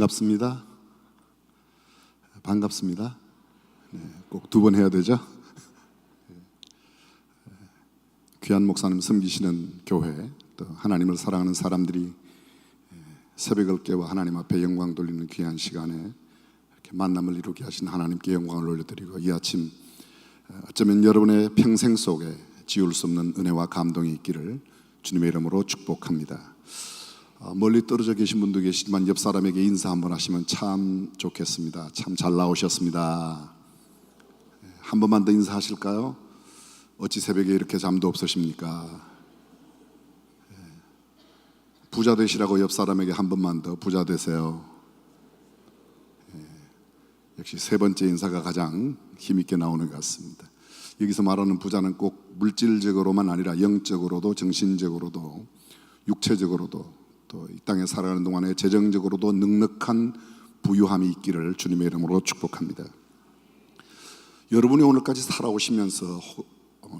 반갑습니다. 반갑습니다. 꼭 두 번 해야 되죠? 귀한 목사님 섬기시는 교회, 또 하나님을 사랑하는 사람들이 새벽을 깨워 하나님 앞에 영광 돌리는 귀한 시간에 이렇게 만남을 이루게 하신 하나님께 영광을 올려드리고, 이 아침 어쩌면 여러분의 평생 속에 지울 수 없는 은혜와 감동이 있기를 주님의 이름으로 축복합니다. 멀리 떨어져 계신 분도 계시지만 옆 사람에게 인사 한번 하시면 참 좋겠습니다. 참 잘 나오셨습니다. 한 번만 더 인사하실까요? 어찌 새벽에 이렇게 잠도 없으십니까? 부자 되시라고 옆 사람에게 한 번만 더 부자 되세요. 역시 세 번째 인사가 가장 힘있게 나오는 것 같습니다. 여기서 말하는 부자는 꼭 물질적으로만 아니라 영적으로도, 정신적으로도, 육체적으로도, 또 이 땅에 살아가는 동안에 재정적으로도 넉넉한 부유함이 있기를 주님의 이름으로 축복합니다. 여러분이 오늘까지 살아오시면서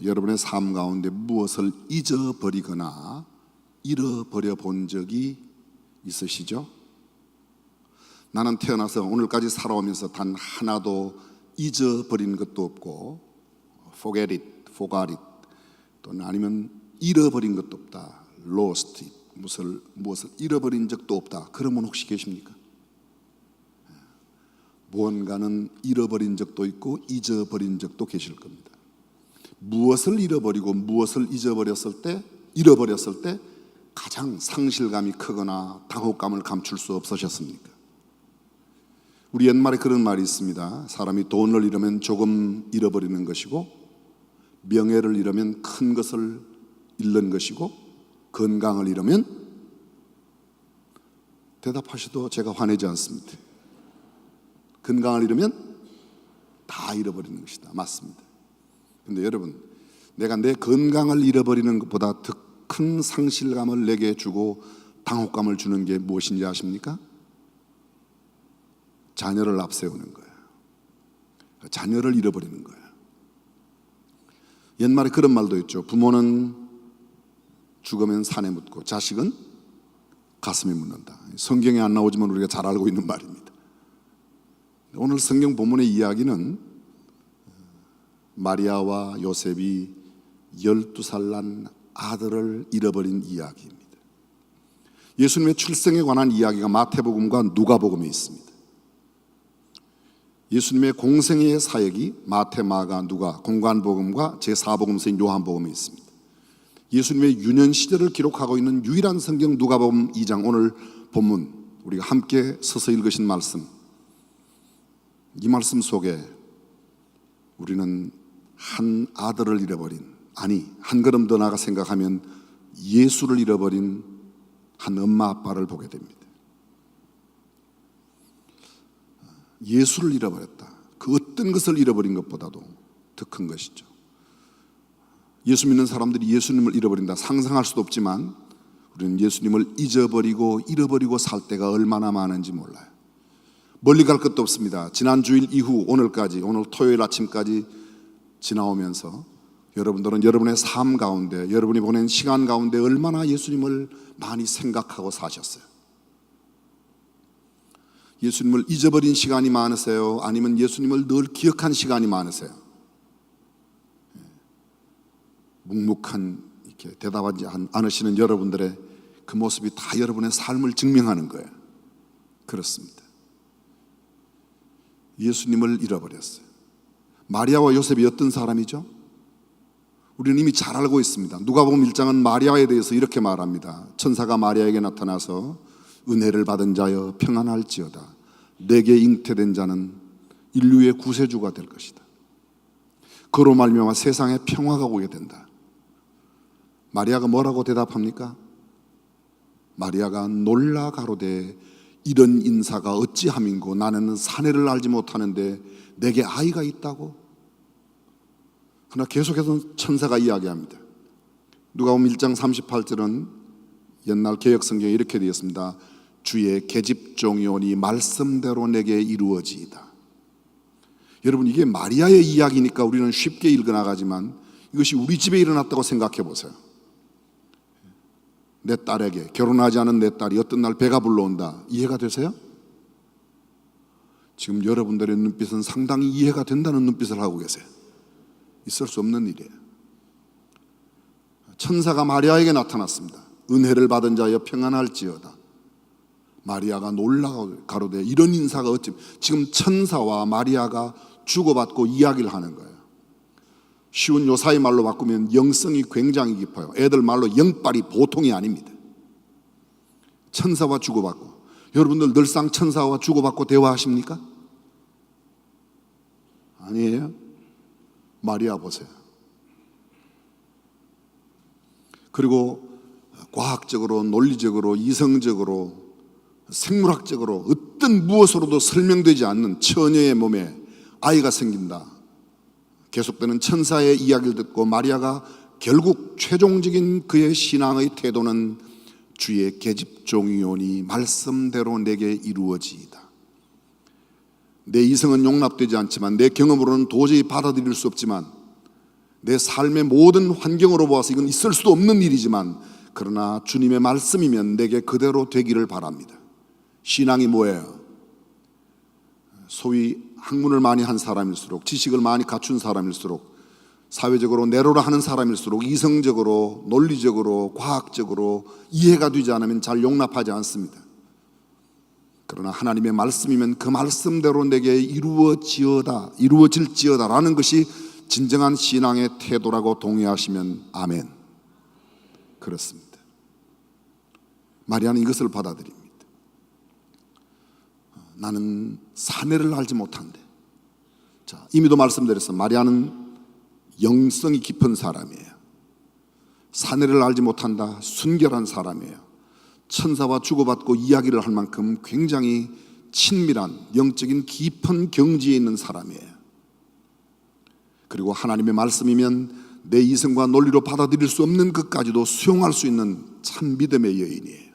여러분의 삶 가운데 무엇을 잊어버리거나 잃어버려 본 적이 있으시죠? 나는 태어나서 오늘까지 살아오면서 단 하나도 잊어버린 것도 없고, forget it, forgot it, 또는 아니면 잃어버린 것도 없다, lost it, 무엇을 잃어버린 적도 없다. 그런 분 혹시 계십니까? 무언가는 잃어버린 적도 있고 잊어버린 적도 계실 겁니다. 무엇을 잃어버리고 무엇을 잃어버렸을 때 가장 상실감이 크거나 당혹감을 감출 수 없으셨습니까? 우리 옛말에 그런 말이 있습니다. 사람이 돈을 잃으면 조금 잃어버리는 것이고, 명예를 잃으면 큰 것을 잃는 것이고, 건강을 잃으면, 대답하셔도 제가 화내지 않습니다. 건강을 잃으면 다 잃어버리는 것이다. 맞습니다. 근데 여러분, 내가 내 건강을 잃어버리는 것보다 더 큰 상실감을 내게 주고 당혹감을 주는 게 무엇인지 아십니까? 자녀를 앞세우는 거예요. 자녀를 잃어버리는 거예요. 옛말에 그런 말도 있죠. 부모는 죽으면 산에 묻고 자식은 가슴에 묻는다. 성경에 안 나오지만 우리가 잘 알고 있는 말입니다. 오늘 성경 본문의 이야기는 마리아와 요셉이 12살 난 아들을 잃어버린 이야기입니다. 예수님의 출생에 관한 이야기가 마태복음과 누가복음에 있습니다. 예수님의 공생애의 사역이 마태, 마가, 누가, 공관복음과 제4복음서인 요한복음에 있습니다. 예수님의 유년 시절을 기록하고 있는 유일한 성경 누가복음 2장, 오늘 본문 우리가 함께 서서 읽으신 말씀, 이 말씀 속에 우리는 한 아들을 잃어버린, 아니 한 걸음 더 나아가 생각하면 예수를 잃어버린 한 엄마 아빠를 보게 됩니다. 예수를 잃어버렸다. 그 어떤 것을 잃어버린 것보다도 더 큰 것이죠. 예수 믿는 사람들이 예수님을 잃어버린다 상상할 수도 없지만, 우리는 예수님을 잃어버리고 살 때가 얼마나 많은지 몰라요. 멀리 갈 것도 없습니다. 지난 주일 이후 오늘까지, 오늘 토요일 아침까지 지나오면서 여러분들은 여러분의 삶 가운데, 여러분이 보낸 시간 가운데 얼마나 예수님을 많이 생각하고 사셨어요? 예수님을 잊어버린 시간이 많으세요? 아니면 예수님을 늘 기억한 시간이 많으세요? 묵묵한 이렇게 대답하지 않으시는 여러분들의 그 모습이 다 여러분의 삶을 증명하는 거예요. 그렇습니다. 예수님을 잃어버렸어요. 마리아와 요셉이 어떤 사람이죠? 우리는 이미 잘 알고 있습니다. 누가복음 1장은 마리아에 대해서 이렇게 말합니다. 천사가 마리아에게 나타나서 은혜를 받은 자여 평안할지어다. 내게 잉태된 자는 인류의 구세주가 될 것이다. 그로 말미암아 세상에 평화가 오게 된다. 마리아가 뭐라고 대답합니까? 마리아가 놀라 가로되 이런 인사가 어찌함인고 나는 사내를 알지 못하는데 내게 아이가 있다고? 그러나 계속해서 천사가 이야기합니다. 누가복음 1장 38절은 옛날 개역성경에 이렇게 되어 있습니다. 주의 계집종이 오니 말씀대로 내게 이루어지이다. 여러분, 이게 마리아의 이야기니까 우리는 쉽게 읽어나가지만 이것이 우리 집에 일어났다고 생각해 보세요. 내 딸에게, 결혼하지 않은 내 딸이 어떤 날 배가 불러온다. 이해가 되세요? 지금 여러분들의 눈빛은 상당히 이해가 된다는 눈빛을 하고 계세요. 있을 수 없는 일이에요. 천사가 마리아에게 나타났습니다. 은혜를 받은 자여 평안할지어다. 마리아가 놀라고 가로되 이런 인사가 어찌. 지금 천사와 마리아가 주고받고 이야기를 하는 거예요. 쉬운 요사이 말로 바꾸면 영성이 굉장히 깊어요. 애들 말로 영빨이 보통이 아닙니다. 천사와 주고받고. 여러분들 늘상 천사와 주고받고 대화하십니까? 아니에요. 마리아 보세요. 그리고 과학적으로, 논리적으로, 이성적으로, 생물학적으로 어떤 무엇으로도 설명되지 않는 처녀의 몸에 아이가 생긴다. 계속되는 천사의 이야기를 듣고 마리아가 결국 최종적인 그의 신앙의 태도는 주의 계집종이오니 말씀대로 내게 이루어지이다. 내 이성은 용납되지 않지만, 내 경험으로는 도저히 받아들일 수 없지만, 내 삶의 모든 환경으로 보아서 이건 있을 수도 없는 일이지만, 그러나 주님의 말씀이면 내게 그대로 되기를 바랍니다. 신앙이 뭐예요? 소위 학문을 많이 한 사람일수록, 지식을 많이 갖춘 사람일수록, 사회적으로 내로라 하는 사람일수록 이성적으로, 논리적으로, 과학적으로 이해가 되지 않으면 잘 용납하지 않습니다. 그러나 하나님의 말씀이면 그 말씀대로 내게 이루어질지어다 라는 것이 진정한 신앙의 태도라고 동의하시면 아멘. 그렇습니다. 마리아는 이것을 받아들입니다. 나는 사내를 알지 못한데. 자, 이미도 말씀드렸어. 마리아는 영성이 깊은 사람이에요. 사내를 알지 못한다. 순결한 사람이에요. 천사와 주고받고 이야기를 할 만큼 굉장히 친밀한 영적인 깊은 경지에 있는 사람이에요. 그리고 하나님의 말씀이면 내 이성과 논리로 받아들일 수 없는 것까지도 수용할 수 있는 참 믿음의 여인이에요.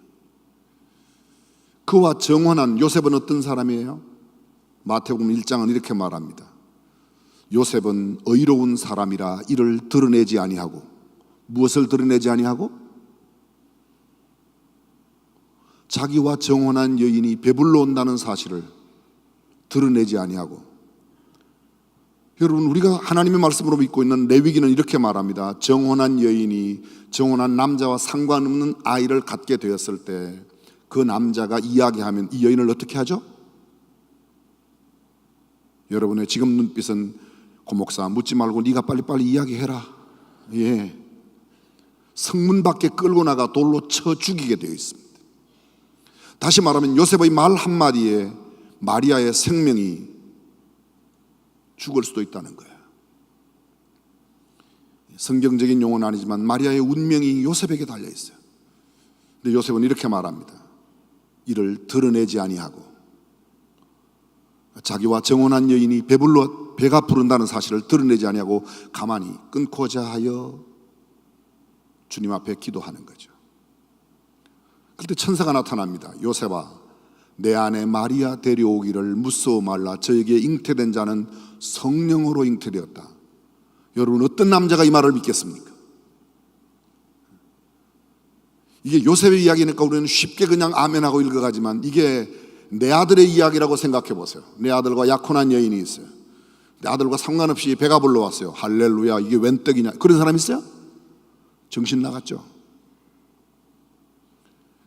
그와 정혼한 요셉은 어떤 사람이에요? 마태복음 1장은 이렇게 말합니다. 요셉은 의로운 사람이라 이를 드러내지 아니하고. 무엇을 드러내지 아니하고? 자기와 정혼한 여인이 배불러 온다는 사실을 드러내지 아니하고. 여러분, 우리가 하나님의 말씀으로 믿고 있는 레위기는 이렇게 말합니다. 정혼한 여인이 정혼한 남자와 상관없는 아이를 갖게 되었을 때 그 남자가 이야기하면 이 여인을 어떻게 하죠? 여러분의 지금 눈빛은 고 목사 묻지 말고 네가 빨리빨리 이야기해라. 예. 성문 밖에 끌고 나가 돌로 쳐 죽이게 되어 있습니다. 다시 말하면 요셉의 말 한마디에 마리아의 생명이 죽을 수도 있다는 거예요. 성경적인 용어는 아니지만 마리아의 운명이 요셉에게 달려 있어요. 근데 요셉은 이렇게 말합니다. 이를 드러내지 아니하고. 자기와 정혼한 여인이 배가 부른다는 사실을 드러내지 아니하고 가만히 끊고자 하여 주님 앞에 기도하는 거죠. 그때 천사가 나타납니다. 요셉아, 내 아내 마리아 데려오기를 무서워 말라. 저에게 잉태된 자는 성령으로 잉태되었다. 여러분, 어떤 남자가 이 말을 믿겠습니까? 이게 요셉의 이야기니까 우리는 쉽게 그냥 아멘하고 읽어가지만, 이게 내 아들의 이야기라고 생각해 보세요. 내 아들과 약혼한 여인이 있어요. 내 아들과 상관없이 배가 불러왔어요. 할렐루야, 이게 웬 떡이냐. 그런 사람 있어요? 정신 나갔죠.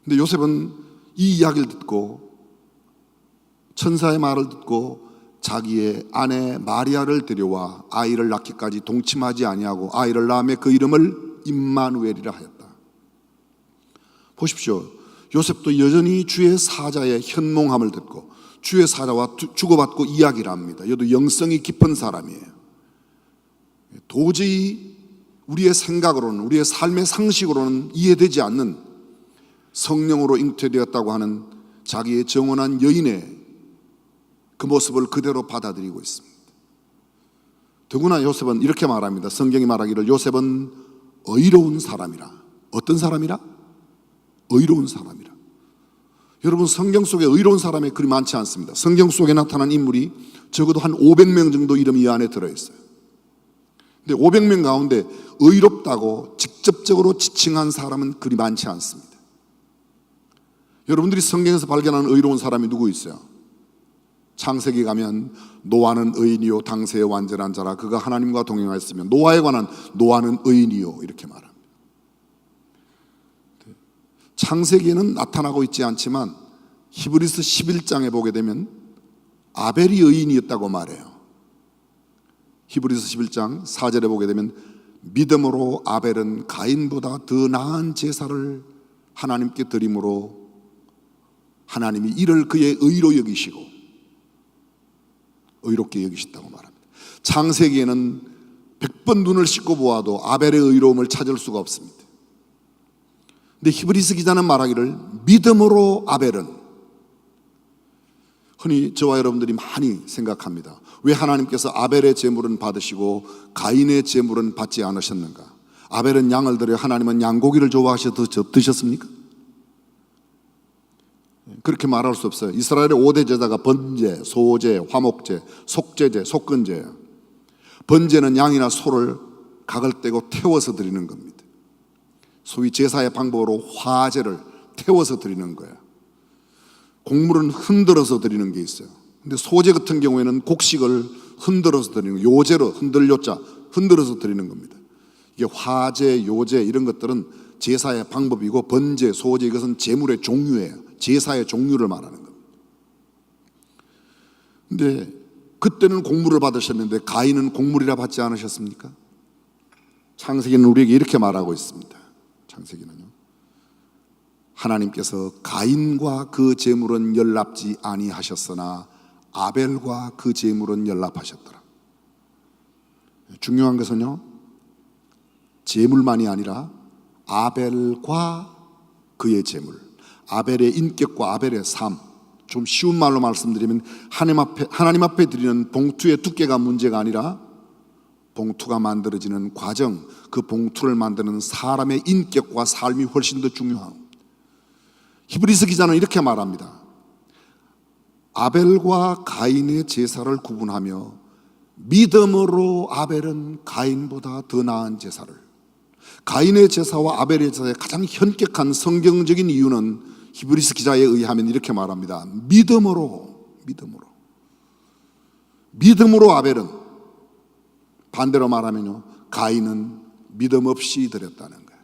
근데 요셉은 이 이야기를 듣고, 천사의 말을 듣고 자기의 아내 마리아를 데려와 아이를 낳기까지 동침하지 아니하고 아이를 낳음에 그 이름을 임마누엘이라 하였다. 보십시오. 요셉도 여전히 주의 사자의 현몽함을 듣고 주의 사자와 주고받고 이야기를 합니다. 얘도 영성이 깊은 사람이에요. 도저히 우리의 생각으로는, 우리의 삶의 상식으로는 이해되지 않는 성령으로 잉태되었다고 하는 자기의 정혼한 여인의 그 모습을 그대로 받아들이고 있습니다. 더구나 요셉은 이렇게 말합니다. 성경이 말하기를 요셉은 의로운 사람이라. 어떤 사람이라? 의로운 사람이라. 여러분, 성경 속에 의로운 사람이 그리 많지 않습니다. 성경 속에 나타난 인물이 적어도 한 500명 정도 이름이 이 안에 들어있어요. 근데 500명 가운데 의롭다고 직접적으로 지칭한 사람은 그리 많지 않습니다. 여러분들이 성경에서 발견하는 의로운 사람이 누구 있어요? 창세기 가면 노아는 의인이요 당세의 완전한 자라 그가 하나님과 동행하였으며 노아에 관한 노아는 의인이요 이렇게 말합니다. 창세기에는 나타나고 있지 않지만 히브리서 11장에 보게 되면 아벨이 의인이었다고 말해요. 히브리서 11장 4절에 보게 되면 믿음으로 아벨은 가인보다 더 나은 제사를 하나님께 드림으로 하나님이 이를 그의 의로 여기시고 의롭게 여기셨다고 말합니다. 창세기에는 100번 눈을 씻고 보아도 아벨의 의로움을 찾을 수가 없습니다. 근데 히브리서 기자는 말하기를 믿음으로 아벨은, 흔히 저와 여러분들이 많이 생각합니다. 왜 하나님께서 아벨의 제물은 받으시고 가인의 제물은 받지 않으셨는가? 아벨은 양을 드려 하나님은 양고기를 좋아하셔서 드셨습니까? 그렇게 말할 수 없어요. 이스라엘의 5대 제사가 번제, 소제, 화목제, 속제제, 속건제예요. 번제는 양이나 소를 각을 떼고 태워서 드리는 겁니다. 소위 제사의 방법으로 화제를 태워서 드리는 거예요. 곡물은 흔들어서 드리는 게 있어요. 근데 소제 같은 경우에는 곡식을 흔들어서 드리는 거예요. 요제로 흔들요자 흔들어서 드리는 겁니다. 이게 화제, 요제 이런 것들은 제사의 방법이고 번제, 소제 이것은 제물의 종류예요. 제사의 종류를 말하는 겁니다. 근데 그때는 곡물을 받으셨는데 가인은 곡물이라 받지 않으셨습니까? 창세기는 우리에게 이렇게 말하고 있습니다. 창세기는요, 하나님께서 가인과 그 제물은 연락지 아니하셨으나 아벨과 그 제물은 연락하셨더라. 중요한 것은요, 제물만이 아니라 아벨과 그의 제물, 아벨의 인격과 아벨의 삶. 좀 쉬운 말로 말씀드리면 하나님 앞에 드리는 봉투의 두께가 문제가 아니라 봉투가 만들어지는 과정, 그 봉투를 만드는 사람의 인격과 삶이 훨씬 더 중요합니다. 히브리서 기자는 이렇게 말합니다. 아벨과 가인의 제사를 구분하며 믿음으로 아벨은 가인보다 더 나은 제사를, 가인의 제사와 아벨의 제사의 가장 현격한 성경적인 이유는 히브리서 기자에 의하면 이렇게 말합니다. 믿음으로 아벨은, 반대로 말하면요, 가인은 믿음 없이 드렸다는 거예요.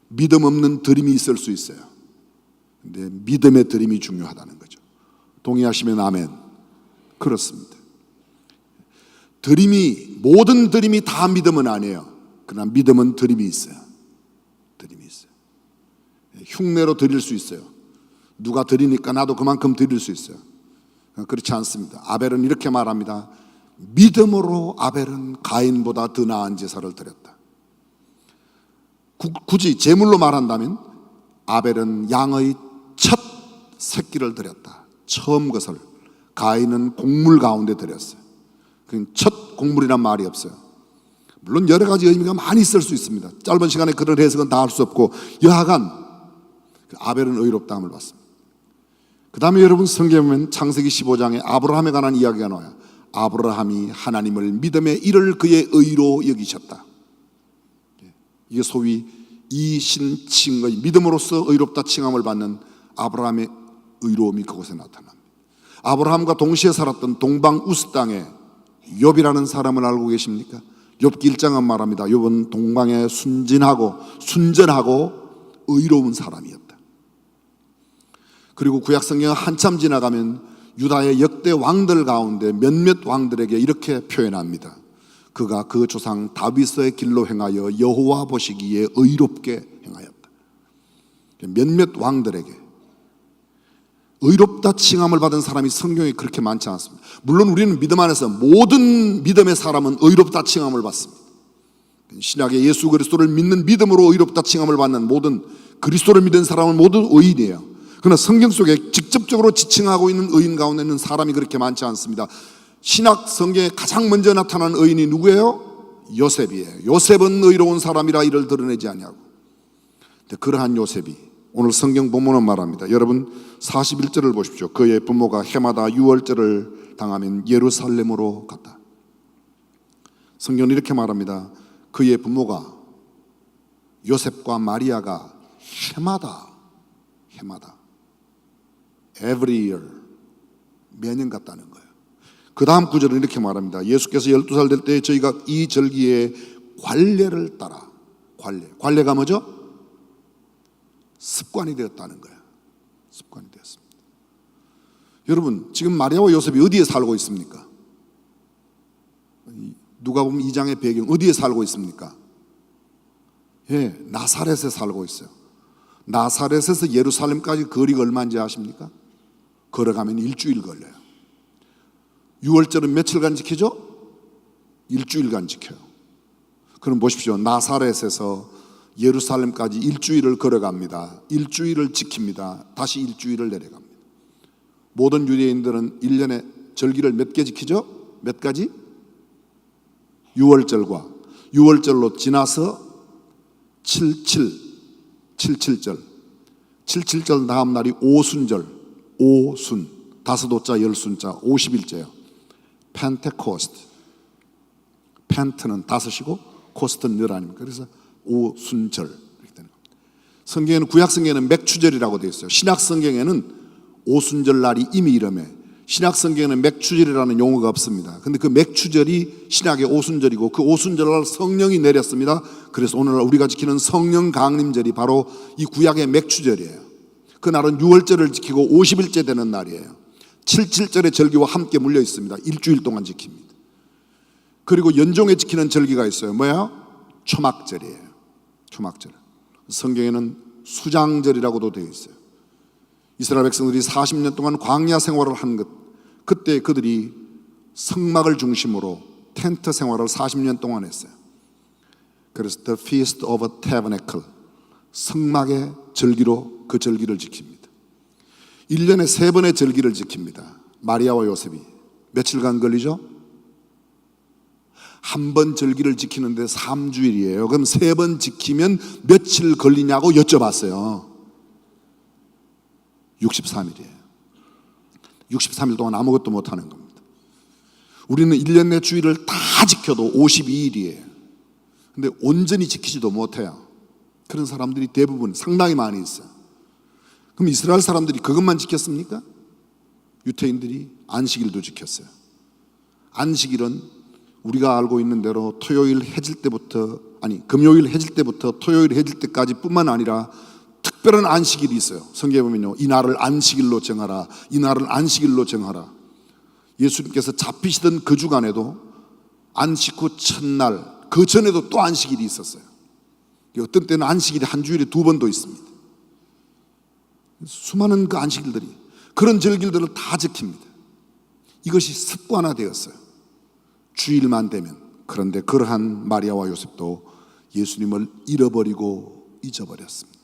믿음 없는 드림이 있을 수 있어요. 근데 믿음의 드림이 중요하다는 거죠. 동의하시면 아멘. 그렇습니다. 드림이, 모든 드림이 다 믿음은 아니에요. 그러나 믿음은 드림이 있어요. 드림이 있어요. 흉내로 드릴 수 있어요. 누가 드리니까 나도 그만큼 드릴 수 있어요. 그렇지 않습니다. 아벨은 이렇게 말합니다. 믿음으로 아벨은 가인보다 더 나은 제사를 드렸다. 굳이 제물로 말한다면 아벨은 양의 첫 새끼를 드렸다. 처음 것을. 가인은 곡물 가운데 드렸어요. 첫 곡물이란 말이 없어요. 물론 여러 가지 의미가 많이 있을 수 있습니다. 짧은 시간에 그런 해석은 다 할 수 없고, 여하간 아벨은 의롭다함을 받습니다. 그 다음에 여러분 성경에 보면 창세기 15장에 아브라함에 관한 이야기가 나와요. 아브라함이 하나님을 믿음에 이를 그의 의로 여기셨다. 이게 소위 이신칭의, 믿음으로써 의롭다 칭함을 받는 아브라함의 의로움이 그곳에 나타납니다. 아브라함과 동시에 살았던 동방 우스 땅에 욥이라는 사람을 알고 계십니까? 욥기 1장은 말합니다. 욥은 동방에 순전하고 의로운 사람이었다. 그리고 구약성경 한참 지나가면 유다의 역대 왕들 가운데 몇몇 왕들에게 이렇게 표현합니다. 그가 그 조상 다윗의 길로 행하여 여호와 보시기에 의롭게 행하였다. 몇몇 왕들에게 의롭다 칭함을 받은 사람이 성경에 그렇게 많지 않습니다. 물론 우리는 믿음 안에서 모든 믿음의 사람은 의롭다 칭함을 받습니다. 신약의 예수 그리스도를 믿는 믿음으로 의롭다 칭함을 받는 모든 그리스도를 믿는 사람은 모두 의인이에요. 그러나 성경 속에 직접적으로 지칭하고 있는 의인 가운데는 사람이 그렇게 많지 않습니다. 신약 성경에 가장 먼저 나타난 의인이 누구예요? 요셉이에요. 요셉은 의로운 사람이라 이를 드러내지 아니하고. 그러한 요셉이 오늘 성경 본문은 말합니다. 여러분 41절을 보십시오. 그의 부모가 해마다 유월절을 당하면 예루살렘으로 갔다. 성경은 이렇게 말합니다. 그의 부모가, 요셉과 마리아가 해마다 every year. 매년 갔다는 거예요. 그 다음 구절은 이렇게 말합니다. 예수께서 12살 될 때 저희가 이 절기의 관례를 따라, 관례가 뭐죠? 습관이 되었다는 거예요. 습관이 되었습니다. 여러분, 지금 마리아와 요셉이 어디에 살고 있습니까? 누가복음 2장의 배경 어디에 살고 있습니까? 예, 나사렛에 살고 있어요. 나사렛에서 예루살렘까지 거리가 얼마인지 아십니까? 걸어가면 일주일 걸려요. 6월절은 며칠간 지키죠? 일주일간 지켜요. 그럼 보십시오. 나사렛에서 예루살렘까지 일주일을 걸어갑니다. 일주일을 지킵니다. 다시 일주일을 내려갑니다. 모든 유대인들은 1년에 절기를 몇 개 지키죠? 몇 가지? 6월절과 6월절로 지나서 77절 77절 다음 날이 오순절, 오순, 다섯 오자 열순자 50일째요. 펜테코스트. 펜트는 다섯이고 코스트는 열 아닙니까? 그래서 오순절 이렇게 되는 겁니다. 성경에는 구약 성경에는 맥추절이라고 되어 있어요. 신약 성경에는 오순절 날이 이미 이름에, 신약 성경에는 맥추절이라는 용어가 없습니다. 근데 그 맥추절이 신약의 오순절이고 그 오순절 날 성령이 내렸습니다. 그래서 오늘날 우리가 지키는 성령 강림절이 바로 이 구약의 맥추절이에요. 그날은 6월절을 지키고 50일째 되는 날이에요. 77절의 절기와 함께 물려 있습니다. 일주일 동안 지킵니다. 그리고 연종에 지키는 절기가 있어요. 뭐야? 초막절이에요. 초막절. 성경에는 수장절이라고도 되어 있어요. 이스라엘 백성들이 40년 동안 광야 생활을 한 것, 그때 그들이 성막을 중심으로 텐트 생활을 40년 동안 했어요. 그래서 The Feast of Tabernacle, 성막의 절기로 그 절기를 지킵니다. 1년에 3번의 절기를 지킵니다. 마리아와 요셉이 며칠간 걸리죠? 한 번 절기를 지키는데 3주일이에요. 그럼 3번 지키면 며칠 걸리냐고 여쭤봤어요. 63일이에요. 63일 동안 아무것도 못하는 겁니다. 우리는 1년 내 주일을 다 지켜도 52일이에요. 근데 온전히 지키지도 못해요. 그런 사람들이 대부분 상당히 많이 있어요. 그럼 이스라엘 사람들이 그것만 지켰습니까? 유태인들이 안식일도 지켰어요. 안식일은 우리가 알고 있는 대로 금요일 해질 때부터 토요일 해질 때까지 뿐만 아니라 특별한 안식일이 있어요. 성경에 보면요, 이 날을 안식일로 정하라, 이 날을 안식일로 정하라. 예수님께서 잡히시던 그 주간에도 안식 후 첫날, 그 전에도 또 안식일이 있었어요. 어떤 때는 안식일이 한 주일에 2번도 있습니다. 수많은 그 안식일들이, 그런 절기들을 다 지킵니다. 이것이 습관화되었어요. 주일만 되면. 그런데 그러한 마리아와 요셉도 예수님을 잃어버리고 잊어버렸습니다.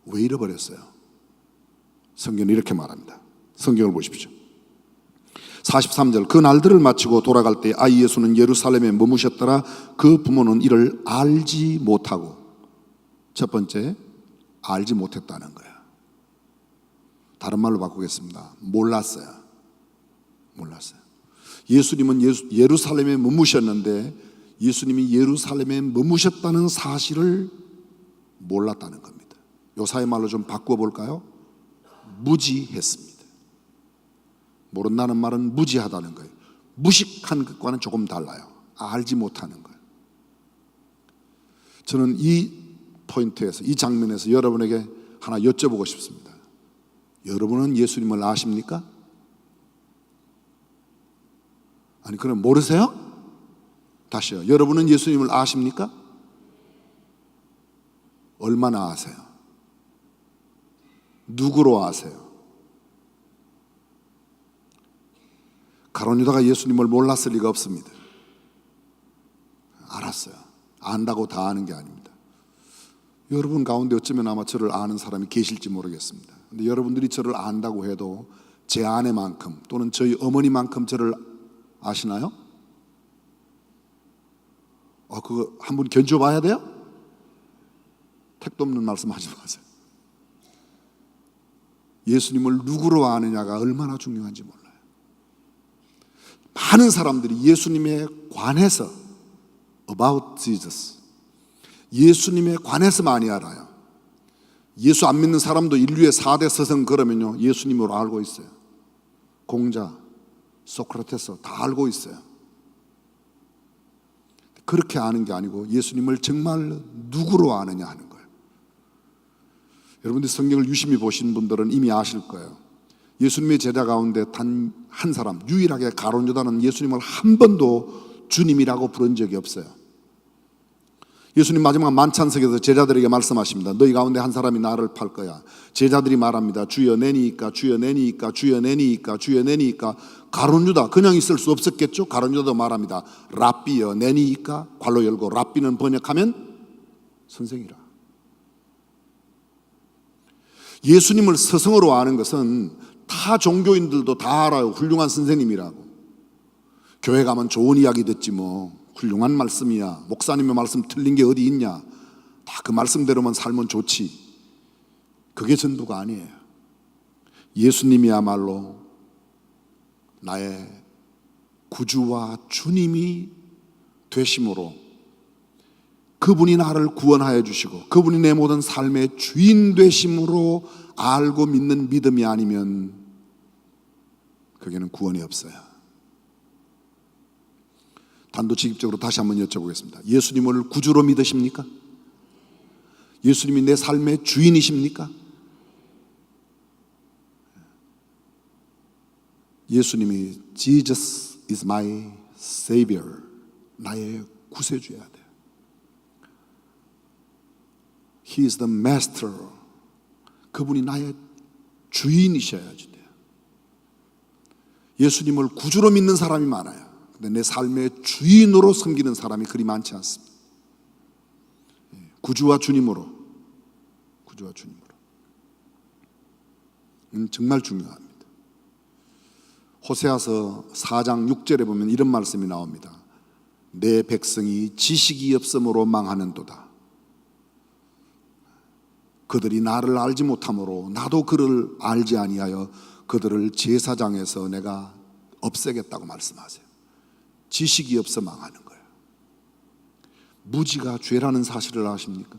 왜 잃어버렸어요? 성경은 이렇게 말합니다. 성경을 보십시오. 43절, 그 날들을 마치고 돌아갈 때 아이 예수는 예루살렘에 머무셨더라. 그 부모는 이를 알지 못하고, 첫 번째, 알지 못했다는 거예요. 다른 말로 바꾸겠습니다. 몰랐어요. 예수님은 예루살렘에 머무셨는데 예수님이 예루살렘에 머무셨다는 사실을 몰랐다는 겁니다. 요사의 말로 좀 바꿔볼까요? 무지했습니다. 모른다는 말은 무지하다는 거예요. 무식한 것과는 조금 달라요. 알지 못하는 거예요. 저는 이 포인트에서, 이 장면에서 여러분에게 하나 여쭤보고 싶습니다. 여러분은 예수님을 아십니까? 아니, 그럼 모르세요? 다시요. 여러분은 예수님을 아십니까? 얼마나 아세요? 누구로 아세요? 가룟 유다가 예수님을 몰랐을 리가 없습니다. 알았어요. 안다고 다 아는 게 아닙니다. 여러분 가운데 어쩌면 아마 저를 아는 사람이 계실지 모르겠습니다. 근데 여러분들이 저를 안다고 해도 제 아내만큼 또는 저희 어머니만큼 저를 아시나요? 그거 한번 견뎌봐야 돼요? 택도 없는 말씀 하지 마세요. 예수님을 누구로 아느냐가 얼마나 중요한지 몰라요. 많은 사람들이 예수님에 관해서, about Jesus, 예수님에 관해서 많이 알아요. 예수 안 믿는 사람도 인류의 4대 서성 그러면요 예수님으로 알고 있어요. 공자, 소크라테스 다 알고 있어요. 그렇게 아는 게 아니고 예수님을 정말 누구로 아느냐 하는 거예요. 여러분들이 성경을 유심히 보신 분들은 이미 아실 거예요. 예수님의 제자 가운데 단 한 사람, 유일하게 가룟 유다는 예수님을 한 번도 주님이라고 부른 적이 없어요. 예수님 마지막 만찬석에서 제자들에게 말씀하십니다. 너희 가운데 한 사람이 나를 팔 거야. 제자들이 말합니다. 주여 내니이까, 주여 내니이까, 주여 내니이까, 주여 내니이까. 가룟 유다 그냥 있을 수 없었겠죠. 가룟 유다도 말합니다. 랍비여 내니이까, 괄호 열고 랍비는 번역하면 선생이라. 예수님을 스승으로 아는 것은 타 종교인들도 다 알아요. 훌륭한 선생님이라고. 교회 가면 좋은 이야기 듣지 뭐 훌륭한 말씀이야. 목사님의 말씀 틀린 게 어디 있냐. 다 그 말씀대로만 살면 좋지. 그게 전부가 아니에요. 예수님이야말로 나의 구주와 주님이 되심으로 그분이 나를 구원하여 주시고 그분이 내 모든 삶의 주인 되심으로 알고 믿는 믿음이 아니면 그게는 구원이 없어요. 단도직입적으로 다시 한번 여쭤보겠습니다. 예수님을 구주로 믿으십니까? 예수님이 내 삶의 주인이십니까? 예수님이 Jesus is my Savior, 나의 구세주여야 돼요. He is the Master, 그분이 나의 주인이셔야지 돼요. 예수님을 구주로 믿는 사람이 많아요. 근데 내 삶의 주인으로 섬기는 사람이 그리 많지 않습니다. 구주와 주님으로, 구주와 주님으로. 정말 중요합니다. 호세아서 4장 6절에 보면 이런 말씀이 나옵니다. 내 백성이 지식이 없음으로 망하는도다. 그들이 나를 알지 못함으로 나도 그를 알지 아니하여 그들을 제사장에서 내가 없애겠다고 말씀하세요. 지식이 없어 망하는 거예요. 무지가 죄라는 사실을 아십니까?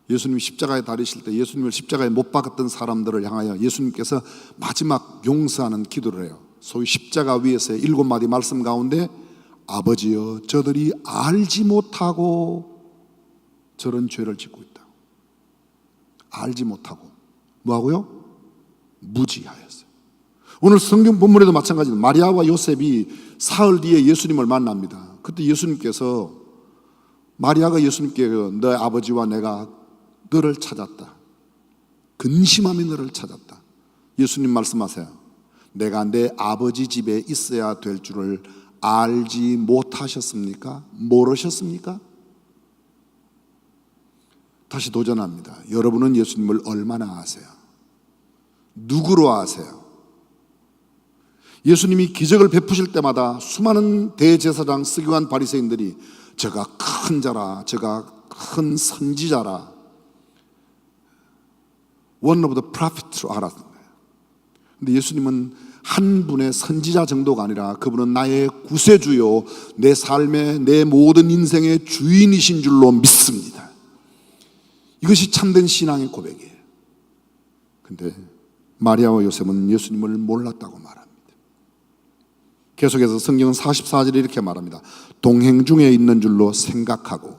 예수님이 십자가에 달리실 때 예수님을 십자가에 못 박았던 사람들을 향하여 예수님께서 마지막 용서하는 기도를 해요. 소위 십자가 위에서의 7마디 말씀 가운데 아버지여 저들이 알지 못하고 저런 죄를 짓고 있다. 알지 못하고 뭐하고요? 무지하였어요. 오늘 성경 본문에도 마찬가지입니다. 마리아와 요셉이 사흘 뒤에 예수님을 만납니다. 그때 예수님께서 마리아가 예수님께 너 아버지와 내가 너를 찾았다. 근심하며 너를 찾았다. 예수님 말씀하세요. 내가 내 아버지 집에 있어야 될 줄을 알지 못하셨습니까? 모르셨습니까? 다시 도전합니다. 여러분은 예수님을 얼마나 아세요? 누구로 아세요? 예수님이 기적을 베푸실 때마다 수많은 대제사장 서기관 바리새인들이 저가 큰 자라, 저가 큰 선지자라, one of the prophet로 알았던 거예요. 근데 예수님은 한 분의 선지자 정도가 아니라 그분은 나의 구세주요, 내 삶의 내 모든 인생의 주인이신 줄로 믿습니다. 이것이 참된 신앙의 고백이에요. 근데 마리아와 요셉은 예수님을 몰랐다고 말합니다. 계속해서 성경은 44절에 이렇게 말합니다. 동행 중에 있는 줄로 생각하고.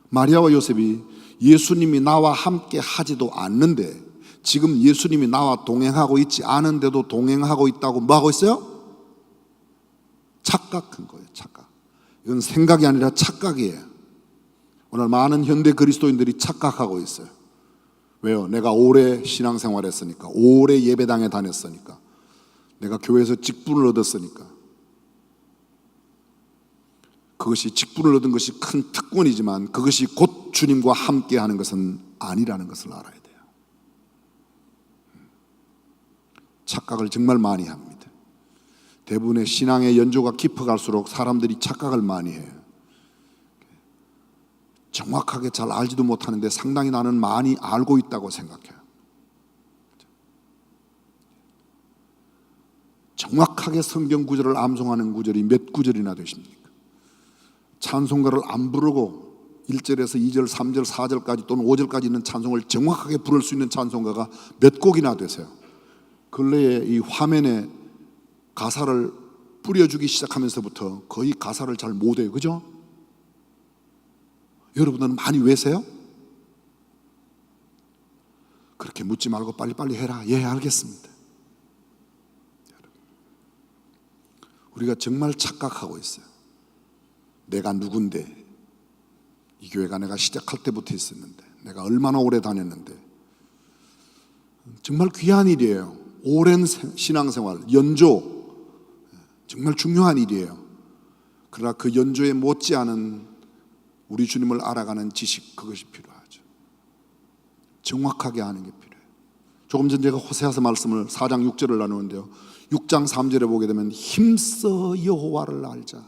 마리아와 요셉이 예수님이 나와 함께 하지도 않는데 지금 예수님이 나와 동행하고 있지 않은데도 동행하고 있다고 뭐 하고 있어요? 착각한 거예요. 착각. 이건 생각이 아니라 착각이에요. 오늘 많은 현대 그리스도인들이 착각하고 있어요. 왜요? 내가 오래 신앙생활 했으니까, 오래 예배당에 다녔으니까, 내가 교회에서 직분을 얻었으니까. 그것이 직분을 얻은 것이 큰 특권이지만 그것이 곧 주님과 함께 하는 것은 아니라는 것을 알아야 돼요. 착각을 정말 많이 합니다. 대부분의 신앙의 연조가 깊어갈수록 사람들이 착각을 많이 해요. 정확하게 잘 알지도 못하는데 상당히 나는 많이 알고 있다고 생각해요. 정확하게 성경 구절을 암송하는 구절이 몇 구절이나 되십니까? 찬송가를 안 부르고 1절에서 2절, 3절, 4절까지 또는 5절까지 있는 찬송을 정확하게 부를 수 있는 찬송가가 몇 곡이나 되세요. 근래에 이 화면에 가사를 뿌려주기 시작하면서부터 거의 가사를 잘 못해요. 그죠? 여러분들은 많이 외세요? 그렇게 묻지 말고 빨리빨리 해라. 예, 알겠습니다. 우리가 정말 착각하고 있어요. 내가 누군데, 이 교회가 내가 시작할 때부터 있었는데, 내가 얼마나 오래 다녔는데, 정말 귀한 일이에요. 오랜 신앙생활, 연조, 정말 중요한 일이에요. 그러나 그 연조에 못지않은 우리 주님을 알아가는 지식, 그것이 필요하죠. 정확하게 아는 게 필요해요. 조금 전 제가 호세아서 말씀을 4장 6절을 나누는데요, 6장 3절에 보게 되면 힘써 여호와를 알자.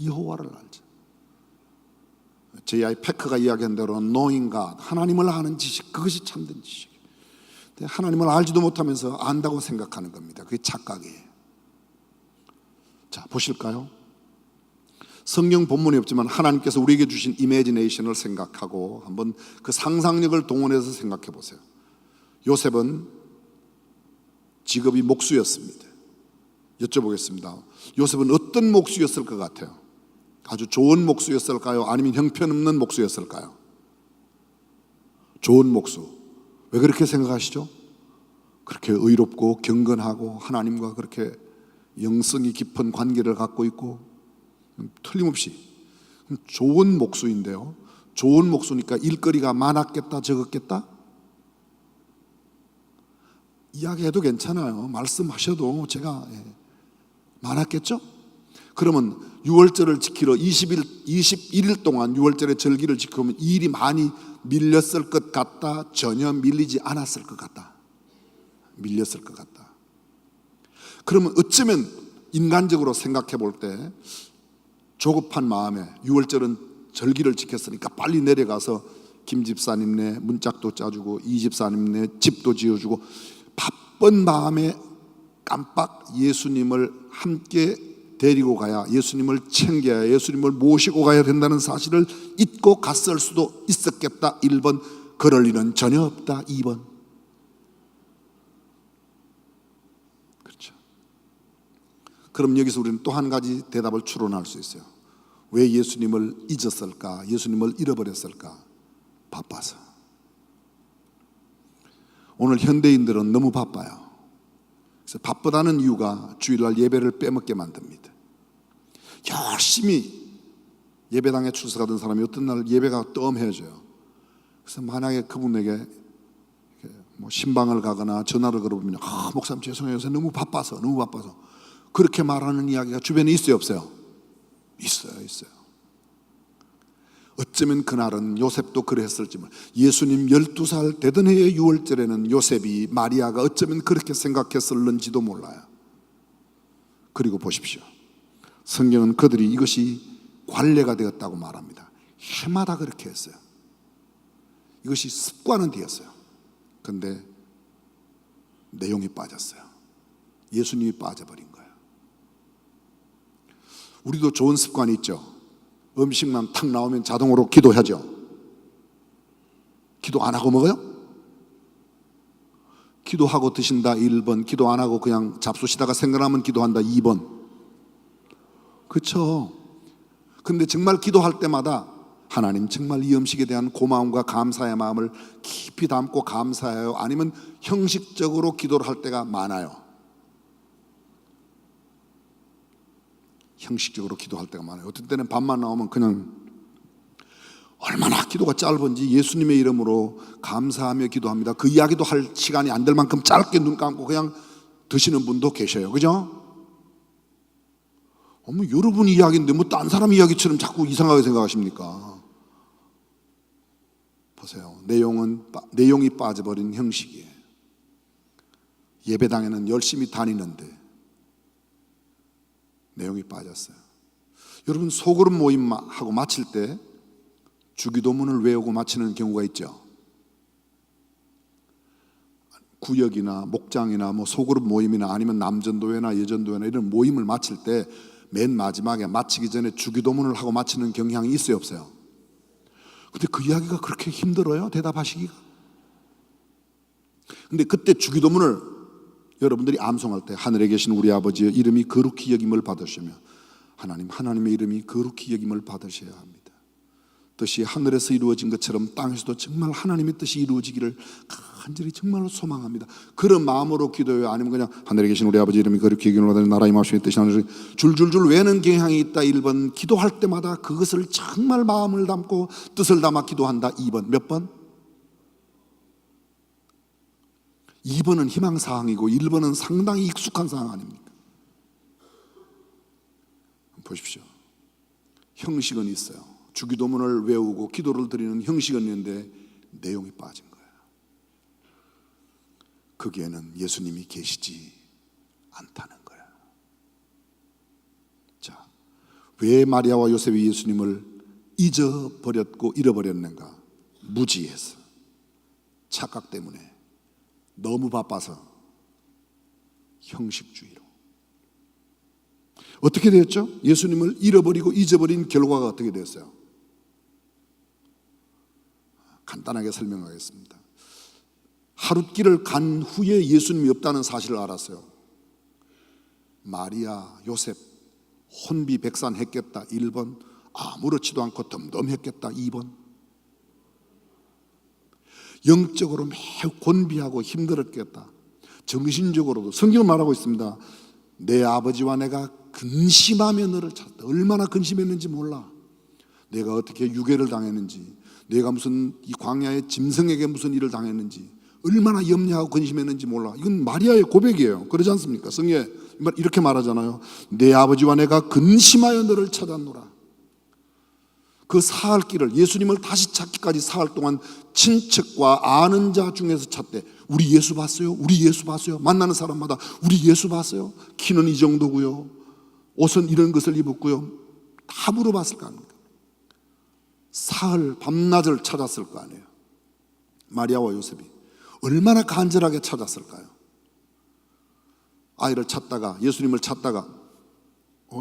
여호와를 알자. J.I. 패커가 이야기한 대로 knowing God, 하나님을 아는 지식, 그것이 참된 지식. 하나님을 알지도 못하면서 안다고 생각하는 겁니다. 그게 착각이에요. 자, 보실까요? 성경 본문이 없지만 하나님께서 우리에게 주신 이미지네이션을 생각하고 한번 그 상상력을 동원해서 생각해 보세요. 요셉은 직업이 목수였습니다. 여쭤보겠습니다. 요셉은 어떤 목수였을 것 같아요? 아주 좋은 목수였을까요? 아니면 형편없는 목수였을까요? 좋은 목수. 왜 그렇게 생각하시죠? 그렇게 의롭고 경건하고 하나님과 그렇게 영성이 깊은 관계를 갖고 있고, 틀림없이 좋은 목수인데요, 좋은 목수니까 일거리가 많았겠다 적었겠다? 이야기해도 괜찮아요. 말씀하셔도 제가 많았겠죠? 그러면 6월절을 지키러 21일 동안 6월절의 절기를 지키면 일이 많이 밀렸을 것 같다? 전혀 밀리지 않았을 것 같다? 밀렸을 것 같다. 그러면 어쩌면 인간적으로 생각해 볼 때 조급한 마음에 6월절은 절기를 지켰으니까 빨리 내려가서 김 집사님네 문짝도 짜주고 이 집사님네 집도 지어주고 바쁜 마음에 깜빡 예수님을 함께 데리고 가야, 예수님을 챙겨야, 예수님을 모시고 가야 된다는 사실을 잊고 갔을 수도 있었겠다. 1번. 그럴 일은 전혀 없다. 2번. 그렇죠. 그럼 여기서 우리는 또 한 가지 대답을 추론할 수 있어요. 왜 예수님을 잊었을까? 예수님을 잃어버렸을까? 바빠서. 오늘 현대인들은 너무 바빠요. 그래서 바쁘다는 이유가 주일날 예배를 빼먹게 만듭니다. 열심히 예배당에 출석하던 사람이 어떤 날 예배가 뜸해져요. 그래서 만약에 그분에게 뭐 신방을 가거나 전화를 걸어보면 목사님 죄송해요, 요새 너무 바빠서 그렇게 말하는 이야기가 주변에 있어요, 없어요? 있어요. 어쩌면 그날은 요셉도 그랬을지 몰라요. 예수님 12살 되던 해의 6월절에는 요셉이, 마리아가 어쩌면 그렇게 생각했을는지도 몰라요. 그리고 보십시오. 성경은 그들이 이것이 관례가 되었다고 말합니다. 해마다 그렇게 했어요. 이것이 습관은 되었어요. 그런데 내용이 빠졌어요. 예수님이 빠져버린 거예요. 우리도 좋은 습관이 있죠. 음식만 탁 나오면 자동으로 기도하죠. 기도 안 하고 먹어요? 기도하고 드신다 1번, 기도 안 하고 그냥 잡수시다가 생각나면 기도한다 2번. 그렇죠. 근데 정말 기도할 때마다 하나님 정말 이 음식에 대한 고마움과 감사의 마음을 깊이 담고 감사해요? 아니면 형식적으로 기도를 할 때가 많아요? 형식적으로 기도할 때가 많아요. 어떤 때는 밥만 나오면 그냥 얼마나 기도가 짧은지 예수님의 이름으로 감사하며 기도합니다. 그 이야기도 할 시간이 안 될 만큼 짧게 눈 감고 그냥 드시는 분도 계셔요. 그죠? 여러분 이야기인데 뭐 딴 사람 이야기처럼 자꾸 이상하게 생각하십니까? 보세요. 내용이 빠져버린 형식이에요. 예배당에는 열심히 다니는데 내용이 빠졌어요. 여러분 소그룹 모임하고 마칠 때 주기도문을 외우고 마치는 경우가 있죠. 구역이나 목장이나 뭐 소그룹 모임이나 아니면 남전도회나 여전도회나 이런 모임을 마칠 때 맨 마지막에 마치기 전에 주기도문을 하고 마치는 경향이 있어요, 없어요? 근데 그 이야기가 그렇게 힘들어요? 대답하시기가? 근데 그때 주기도문을 여러분들이 암송할 때 하늘에 계신 우리 아버지의 이름이 거룩히 여김을 받으시며 하나님의 이름이 거룩히 여김을 받으셔야 합니다. 뜻이 하늘에서 이루어진 것처럼 땅에서도 정말 하나님의 뜻이 이루어지기를 간절히 정말로 소망합니다. 그런 마음으로 기도해요? 아니면 그냥 하늘에 계신 우리 아버지 이름이 거룩히 여김을 받으시며 나라의 마음의 뜻이 하늘에서 줄줄줄 외는 경향이 있다. 1번 기도할 때마다 그것을 정말 마음을 담고 뜻을 담아 기도한다. 2번 몇 번? 2번은 희망사항이고 1번은 상당히 익숙한 사항 아닙니까? 보십시오. 형식은 있어요. 주기도문을 외우고 기도를 드리는 형식은 있는데 내용이 빠진 거예요. 거기에는 예수님이 계시지 않다는 거예요. 자, 왜 마리아와 요셉이 예수님을 잊어버렸고 잃어버렸는가? 무지해서, 착각 때문에, 너무 바빠서, 형식주의로. 어떻게 되었죠? 예수님을 잃어버리고 잊어버린 결과가 어떻게 되었어요? 간단하게 설명하겠습니다. 하룻길을 간 후에 예수님이 없다는 사실을 알았어요. 마리아, 요셉 혼비백산했겠다. 1번. 아무렇지도 않고 덤덤했겠다. 2번. 영적으로 매우 곤비하고 힘들었겠다. 정신적으로도. 성경은 말하고 있습니다. 내 아버지와 내가 근심하며 너를 찾았다. 얼마나 근심했는지 몰라. 내가 어떻게 유괴를 당했는지, 내가 무슨 이 광야의 짐승에게 무슨 일을 당했는지, 얼마나 염려하고 근심했는지 몰라. 이건 마리아의 고백이에요. 그러지 않습니까? 성경에 이렇게 말하잖아요. 내 아버지와 내가 근심하여 너를 찾았노라. 그 사흘 길을, 예수님을 다시 찾기까지 사흘 동안 친척과 아는 자 중에서 찾되, 우리 예수 봤어요? 우리 예수 봤어요? 만나는 사람마다 우리 예수 봤어요? 키는 이 정도고요, 옷은 이런 것을 입었고요, 다 물어봤을 거 아닙니까? 사흘 밤낮을 찾았을 거 아니에요. 마리아와 요셉이 얼마나 간절하게 찾았을까요? 아이를 찾다가, 예수님을 찾다가,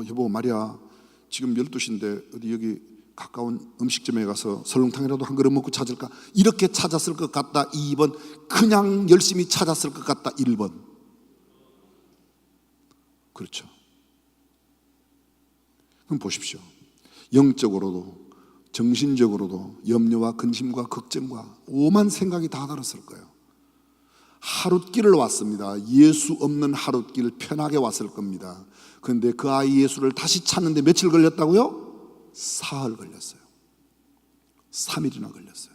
여보 마리아, 지금 12시인데 어디 여기 가까운 음식점에 가서 설렁탕이라도 한 그릇 먹고 찾을까? 이렇게 찾았을 것 같다. 2번. 그냥 열심히 찾았을 것 같다. 1번. 그렇죠. 그럼 보십시오. 영적으로도 정신적으로도 염려와 근심과 걱정과 오만 생각이 다 들었을 거예요. 하룻길을 왔습니다. 예수 없는 하룻길, 편하게 왔을 겁니다. 그런데 그 아이 예수를 다시 찾는데 며칠 걸렸다고요? 사흘 걸렸어요. 3일이나 걸렸어요.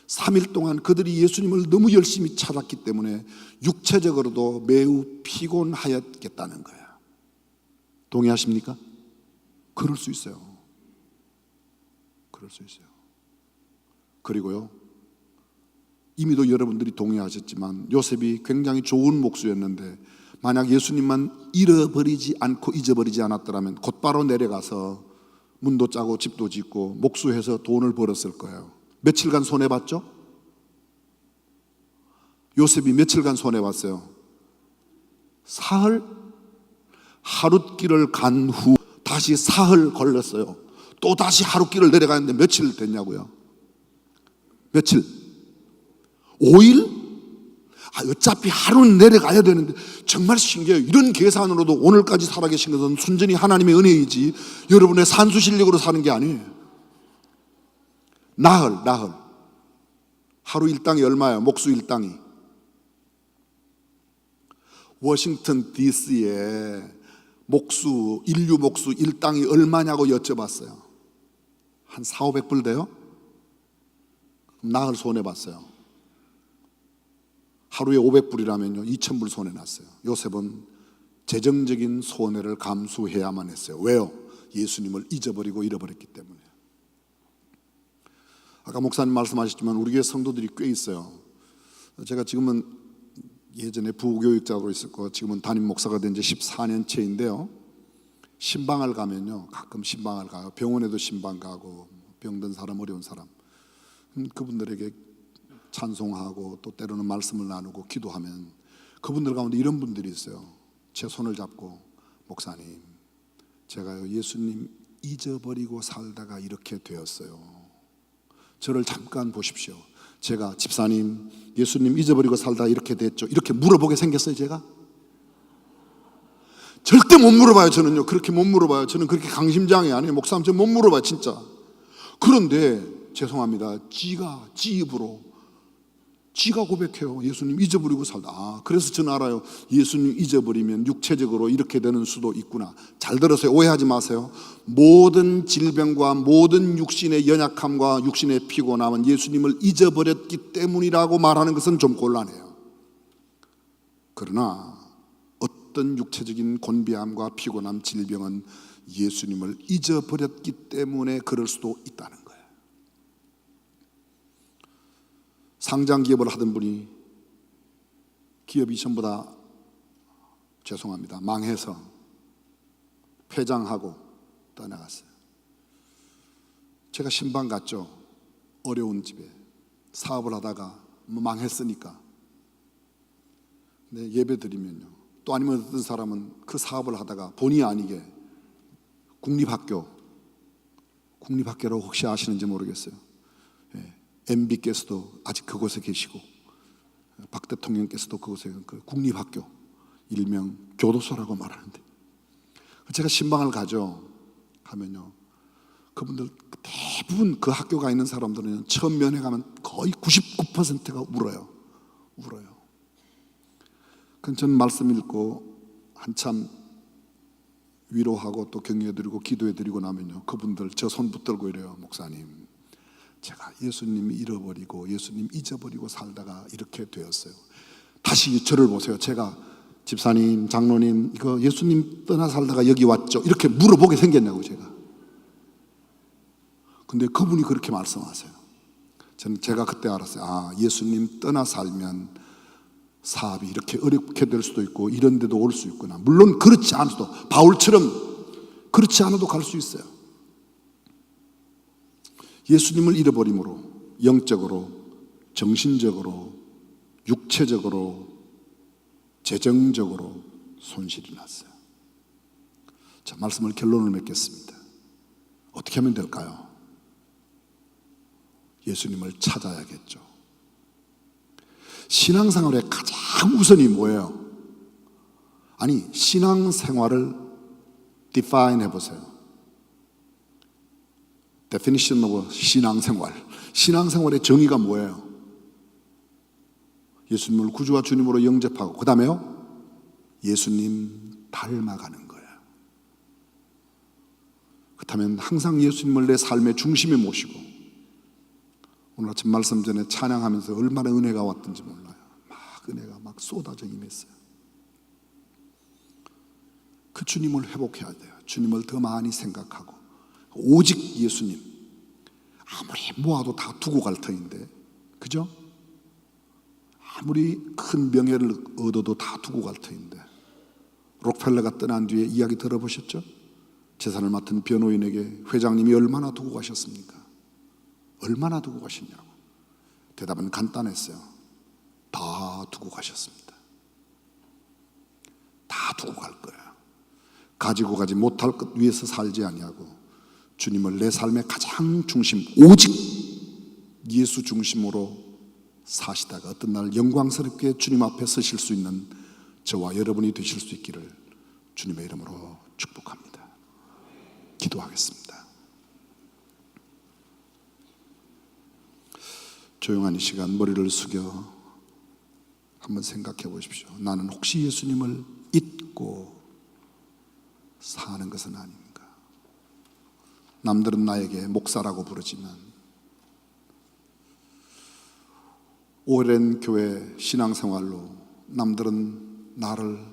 3일 동안 그들이 예수님을 너무 열심히 찾았기 때문에 육체적으로도 매우 피곤하였겠다는 거예요. 동의하십니까? 그럴 수 있어요. 그럴 수 있어요. 그리고요, 이미도 여러분들이 동의하셨지만 요셉이 굉장히 좋은 목수였는데 만약 예수님만 잃어버리지 않고 잊어버리지 않았더라면 곧바로 내려가서 문도 짜고 집도 짓고 목수해서 돈을 벌었을 거예요. 며칠간 손해봤죠? 요셉이 며칠간 손해봤어요? 사흘? 하룻길을 간 후 다시 사흘 걸렸어요. 또 다시 하룻길을 내려가는데 며칠 됐냐고요? 며칠? 5일? 어차피 하루는 내려가야 되는데. 정말 신기해요. 이런 계산으로도 오늘까지 살아계신 것은 순전히 하나님의 은혜이지 여러분의 산수 실력으로 사는 게 아니에요. 나흘. 하루 일당이 얼마예요? 목수 일당이. 워싱턴 DC에 인류 목수 일당이 얼마냐고 여쭤봤어요. 한 400~500불 돼요? 나흘 손해봤어요. 하루에 500불이라면요 2000불 손해났어요. 요셉은 재정적인 손해를 감수해야만 했어요. 왜요? 예수님을 잊어버리고 잃어버렸기 때문에. 아까 목사님 말씀하셨지만 우리 교회 성도들이 꽤 있어요. 제가 지금은 예전에 부교육자로 있었고 지금은 담임 목사가 된 지 14년째인데요 신방을 가면요, 가끔 신방을 가요. 병원에도 신방 가고, 병든 사람, 어려운 사람, 그분들에게 찬송하고 또 때로는 말씀을 나누고 기도하면 그분들 가운데 이런 분들이 있어요. 제 손을 잡고, 목사님, 제가요 예수님 잊어버리고 살다가 이렇게 되었어요. 저를 잠깐 보십시오. 제가 집사님, 예수님 잊어버리고 살다 이렇게 됐죠, 이렇게 물어보게 생겼어요 제가? 절대 못 물어봐요. 저는요 그렇게 못 물어봐요. 저는 그렇게 강심장이 아니에요. 목사님 저 못 물어봐요 진짜. 그런데 죄송합니다, 지가 지 입으로 지가 고백해요. 예수님 잊어버리고 살다. 그래서 저는 알아요. 예수님 잊어버리면 육체적으로 이렇게 되는 수도 있구나. 잘 들으세요. 오해하지 마세요. 모든 질병과 모든 육신의 연약함과 육신의 피곤함은 예수님을 잊어버렸기 때문이라고 말하는 것은 좀 곤란해요. 그러나 어떤 육체적인 곤비함과 피곤함, 질병은 예수님을 잊어버렸기 때문에 그럴 수도 있다는 거예요. 상장 기업을 하던 분이 기업이 전부 다 죄송합니다 망해서 폐장하고 떠나갔어요. 제가 신방 갔죠. 어려운 집에 사업을 하다가 망했으니까. 근데 예배 드리면요, 또 아니면 어떤 사람은 그 사업을 하다가 본의 아니게 국립학교라고 혹시 아시는지 모르겠어요. MB께서도 아직 그곳에 계시고 박 대통령께서도 그곳에 그 국립학교, 일명 교도소라고 말하는데, 제가 신방을 가죠. 하면요 그분들 대부분 그 학교가 있는 사람들은 처음 면회 가면 거의 99%가 울어요. 그럼 저는 말씀 읽고 한참 위로하고 또 격려드리고 기도해드리고 나면요 그분들 저 손 붙들고 이래요. 목사님, 제가 예수님 잃어버리고 예수님 잊어버리고 살다가 이렇게 되었어요. 다시 저를 보세요. 제가 집사님, 장로님, 이거 예수님 떠나 살다가 여기 왔죠, 이렇게 물어보게 생겼냐고 제가. 근데 그분이 그렇게 말씀하세요. 제가 그때 알았어요. 아, 예수님 떠나 살면 사업이 이렇게 어렵게 될 수도 있고 이런 데도 올 수 있구나. 물론 그렇지 않아도, 바울처럼 그렇지 않아도 갈 수 있어요. 예수님을 잃어버림으로 영적으로, 정신적으로, 육체적으로, 재정적으로 손실이 났어요. 자, 말씀을 결론을 맺겠습니다. 어떻게 하면 될까요? 예수님을 찾아야겠죠. 신앙생활의 가장 우선이 뭐예요? 아니, 신앙생활을 define 해보세요. definition of 신앙생활. 신앙생활의 정의가 뭐예요? 예수님을 구주와 주님으로 영접하고 그 다음에요 예수님 닮아가는 거예요. 그렇다면 항상 예수님을 내 삶의 중심에 모시고, 오늘 아침 말씀 전에 찬양하면서 얼마나 은혜가 왔던지 몰라요. 막 은혜가 막 쏟아져 임했어요. 그 주님을 회복해야 돼요. 주님을 더 많이 생각하고, 오직 예수님. 아무리 모아도 다 두고 갈 터인데, 그죠? 아무리 큰 명예를 얻어도 다 두고 갈 터인데. 록펠러가 떠난 뒤에 이야기 들어보셨죠? 재산을 맡은 변호인에게 회장님이 얼마나 두고 가셨습니까? 얼마나 두고 가셨냐고. 대답은 간단했어요. 다 두고 가셨습니다. 다 두고 갈 거예요. 가지고 가지 못할 것 위해서 살지 아니하고 주님을 내 삶의 가장 중심, 오직 예수 중심으로 사시다가 어떤 날 영광스럽게 주님 앞에 서실 수 있는 저와 여러분이 되실 수 있기를 주님의 이름으로 축복합니다. 기도하겠습니다. 조용한 이 시간 머리를 숙여 한번 생각해 보십시오. 나는 혹시 예수님을 잊고 사는 것은 아닌가? 남들은 나에게 목사라고 부르지만, 오랜 교회 신앙생활로 남들은 나를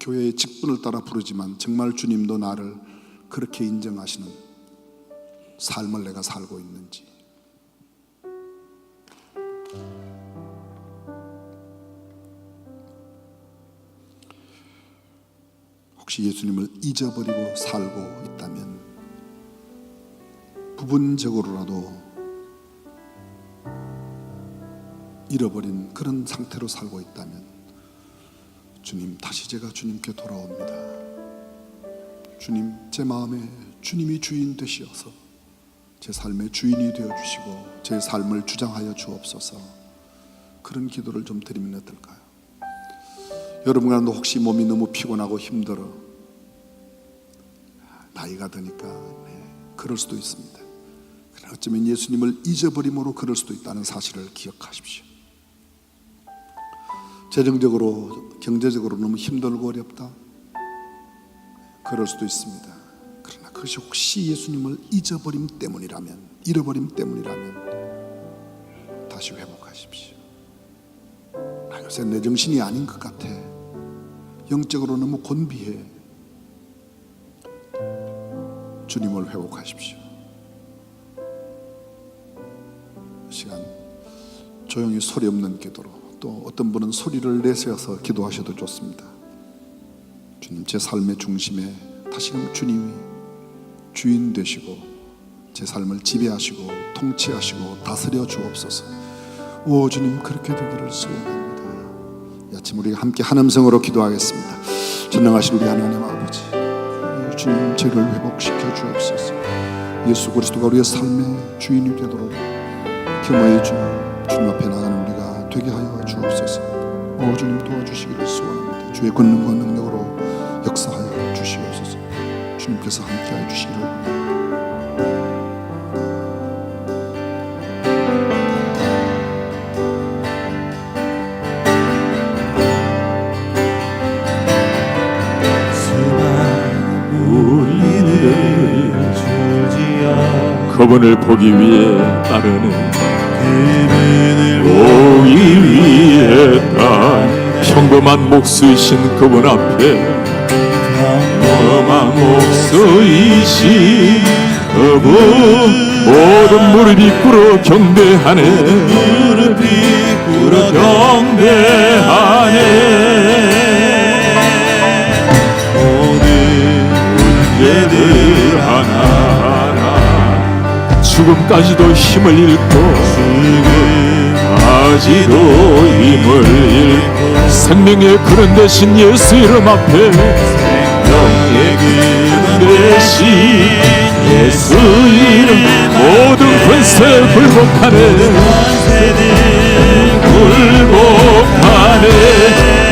교회의 직분을 따라 부르지만 정말 주님도 나를 그렇게 인정하시는 삶을 내가 살고 있는지, 혹시 예수님을 잊어버리고 살고 있다면, 부분적으로라도 잃어버린 그런 상태로 살고 있다면, 주님, 다시 제가 주님께 돌아옵니다. 주님, 제 마음에 주님이 주인 되시어서 제 삶의 주인이 되어주시고 제 삶을 주장하여 주옵소서. 그런 기도를 좀 드리면 어떨까요? 여러분 가운데 혹시 몸이 너무 피곤하고 힘들어, 나이가 드니까 그럴 수도 있습니다. 그러나 어쩌면 예수님을 잊어버림으로 그럴 수도 있다는 사실을 기억하십시오. 재정적으로 경제적으로 너무 힘들고 어렵다, 그럴 수도 있습니다. 그러나 그것이 혹시 예수님을 잊어버림 때문이라면, 잃어버림 때문이라면 다시 회복하십시오. 나 요새 내 정신이 아닌 것 같아, 영적으로 너무 곤비해. 주님을 회복하십시오. 이 시간 조용히 소리 없는 기도로, 또 어떤 분은 소리를 내세워서 기도하셔도 좋습니다. 주님, 제 삶의 중심에 다시금 주님이 주인 되시고 제 삶을 지배하시고 통치하시고 다스려 주옵소서. 오 주님, 그렇게 되기를 소원합니다. 이 아침 우리가 함께 한 음성으로 기도하겠습니다. 전능하신 우리 하나님 아버지, 주님 저를 회복시켜 주옵소서. 예수 그리스도가 우리의 삶의 주인이 되도록 겸하여 주님 앞에 나가는 우리가 되게 하여 주옵소서. 오 주님, 도와주시기를 소원합니다. 주의 권능과 능력으로 역사하여 주시옵소서. 주님께서 함께하여 주시기를 원합니다. 그분을 보기 위해 따르는, 그분을 보기 위해 따르는 평범한 목수이신 그분 앞에, 평범한 목수이신 그분, 모든 무릎이 꿇어 경배하네, 무릎이 꿇어 경배하네. 모든 문제들 하나하나 죽음까지도 힘을 잃고, 죽음까지도 힘을 잃고 생명의 근원 되신 예수 이름 앞에, 생명의 근원 되신 예수 이름, 모든 권세 굴복하네, 굴복하네.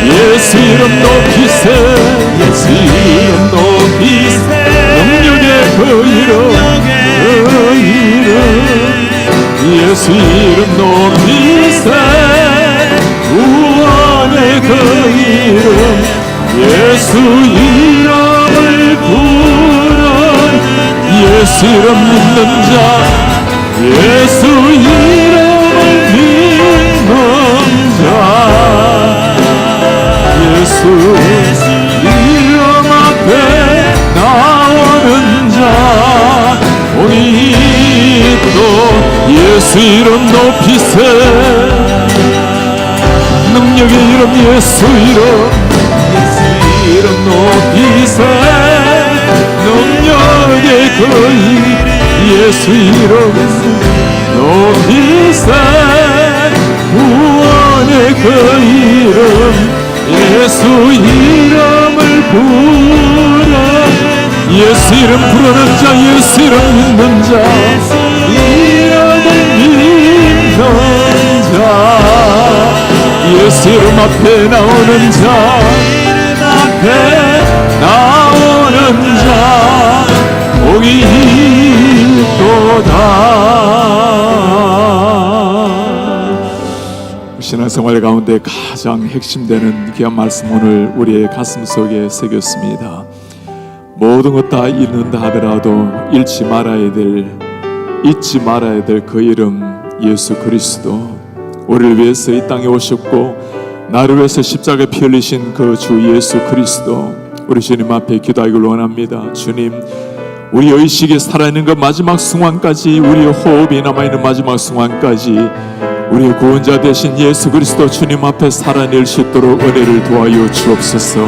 예수 이름 높이세, 예수 이름 높이세. 능력의 그 이름, 예수 이름 높이세. 구원의 그 이름, 예수 이름을 부르는, 예수 이름 믿는 자, 예수 이름을 믿는 자, 예수 이름 앞에 나오는 자, 오늘도 예수 이름 높이세. 능력의 이름 예수 이름, 예수 이름 높이세. 능력의 그 이름 예수 이름 높이세. 구원의 그 이름 예수 이름을 부르는, 예수 이름 부르는 자, 예수 이름 믿는 자, 이름을 믿는 자, 예수 이름 앞에 나오는 자, 이름 앞에 나오는 자, 복이 있도다. 신앙생활 가운데 가장 핵심되는 귀한 말씀, 오늘 우리의 가슴 속에 새겼습니다. 모든 것 다 잃는다 하더라도 잊지 말아야 될 그 이름 예수 그리스도, 우리를 위해서 이 땅에 오셨고 나를 위해서 십자가에 피 흘리신 그 주 예수 그리스도, 우리 주님 앞에 기도하기를 원합니다. 주님, 우리 의식이 살아있는 그 마지막 순간까지, 우리의 호흡이 남아있는 마지막 순간까지 우리의 구원자 되신 예수 그리스도 주님 앞에 살아낼 수 있도록 은혜를 도와여 주옵소서.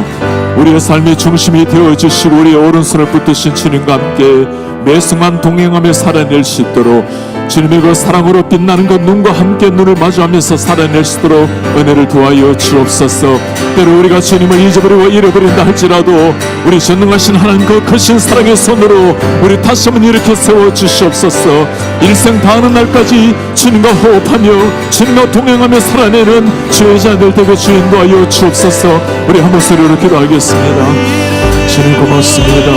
우리의 삶의 중심이 되어주시고 우리의 오른손을 붙드신 주님과 함께 매 순간 동행하며 살아낼 수 있도록 주님의 그 사랑으로 빛나는 그 눈과 함께 눈을 마주하면서 살아낼 수 있도록 은혜를 도와여 주옵소서. 때로 우리가 주님을 잊어버리고 잃어버린다 할지라도 우리 전능하신 하나님 그 크신 사랑의 손으로 우리 다시 한번 이렇게 세워주시옵소서. 일생 다하는 날까지 주님과 호흡하며 주님과 동행하며 살아내는 주의 자들 되게 주인 도와여 주옵소서. 우리 한 목소리로 기도하겠습니다. 주님 고맙습니다.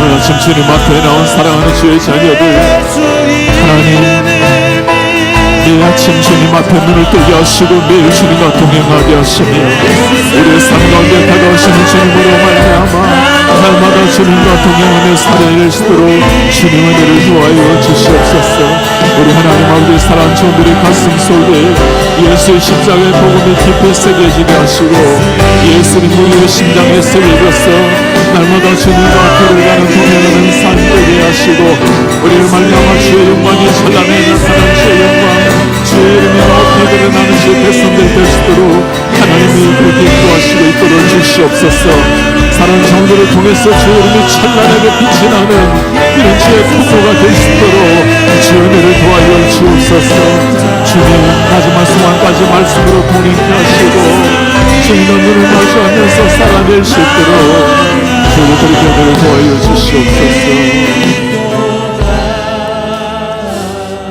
오늘 아침 주님 앞에 나온 사랑하는 주의 자녀들, 하나님 이 아침 주님 앞에 눈을 뜨게 하시고 매일 주님과 동행하게 하시며 우리의 삶 가운데 다가오시는 주님으로 말미암아 날마다 주님과 동행하며 살아낼 수 있도록 주님 은혜를 도와여 주시옵소서. 우리 하나님 아버지 사랑하는 종들의 가슴 속에 예수의 십자가의 복음이 깊이 새겨지게 하시고 예수님 우리의 심장에 새겨져서 날마다 주님과 걸어가는 동행하는 삶 되게 하시고 우리를 말미암아 주의 영광이 찬란해 나타난 주의 영광 주의 이름이 높이 드러나는 주의 백성들 될 수 있도록 하나님이 그렇게 인도하시고 이끌어 주시옵소서. 사랑하는 성도를 통해서 주의 이름이 찬란하게 빛이 나는 이런 주의 풍부가 될 수 있도록 주의 은혜를 도와여 주옵소서. 주님 마지막 순간까지 말씀으로 동행케 하시고 주님의 눈을 마주하면서 살아낼 수 있도록 주의 그렇게 은혜를 도와여 주시옵소서.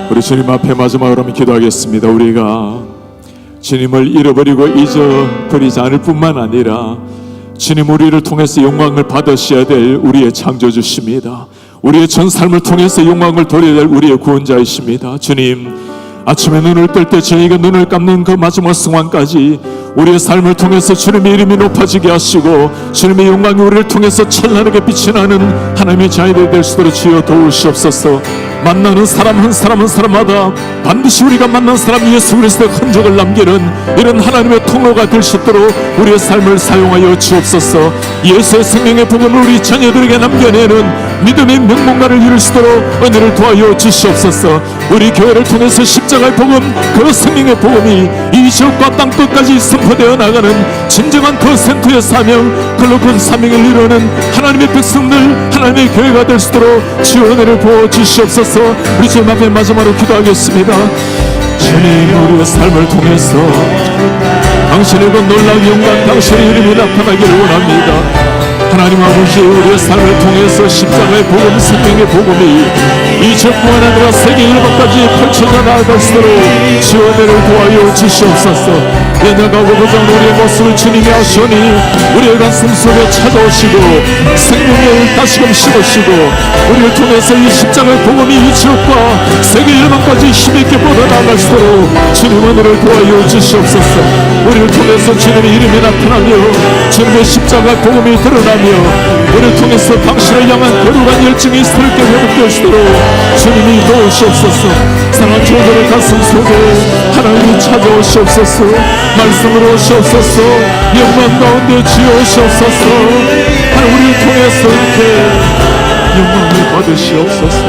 우리 주님 앞에 마지막으로 기도하겠습니다. 우리가 주님을 잃어버리고 잊어버리지 않을 뿐만 아니라 주님 우리를 통해서 영광을 받으셔야 될 우리의 창조주십니다. 우리의 전 삶을 통해서 영광을 돌려야 될 우리의 구원자이십니다. 주님 아침에 눈을 뜰 때 저희가 눈을 감는 그 마지막 순간까지 우리의 삶을 통해서 주님의 이름이 높아지게 하시고 주님의 영광이 우리를 통해서 찬란하게 빛이 나는 하나님의 자녀들이 될 수 있도록 주여 도우시옵소서. 만나는 사람 한 사람 한 사람마다 반드시 우리가 만난 사람 예수 그리스도의 흔적을 남기는 이런 하나님의 통로가 될 수 있도록 우리의 삶을 사용하여 주옵소서. 예수의 생명의 복음을 우리 자녀들에게 남겨내는 믿음의 명문가를 이룰 수 있도록 은혜를 도와여 주시옵소서. 우리 교회를 통해서 십자가의 복음 그 생명의 복음이 이 지역과 땅 끝까지 선포되어 나가는 진정한 퍼센트의 사명 글로벌 사명을 이루는 하나님의 백성들 하나님의 교회가 될 수 있도록 주의 은혜를 부어 주시옵소서. 우리 주님 앞에 마지막으로 기도하겠습니다. 주님 우리의 삶을 통해서 당신의 그 놀라운 영광 당신의 이름이 나타나기를 원합니다. 하나님 아버지 우리의 삶을 통해서 십자가의 복음 생명의 복음이 이 지역뿐만 아니라 세계 일반까지 펼쳐져 나아갈 수 있도록 지원을 도와여 주시옵소서. 연약하고 부정한 우리의 모습을 주님이 아시오니 우리의 가슴 속에 찾아오시고 생명을 다시금 심으시고 우리를 통해서 이 십자가의 복음이 이 지역과 세계 일반까지 힘있게 뻗어나갈 수 있도록 주님 은혜를 도와여 주시옵소서. 우리를 통해서 주님의 이름이 나타나며 주님의 십자가의 복음이 드러나며 우리를 통해서 당신을 향한 거룩한 열정이 새롭게 회복될 수 있도록 주님이 도우시옵소서. 사랑하는 종들의 가슴 속에 하나님이 찾아오시옵소서. 말씀으로 오시옵소서. 영광 가운데 지어오시옵소서. 하나님 우리를 통해서 이렇게 영광을 받으시옵소서.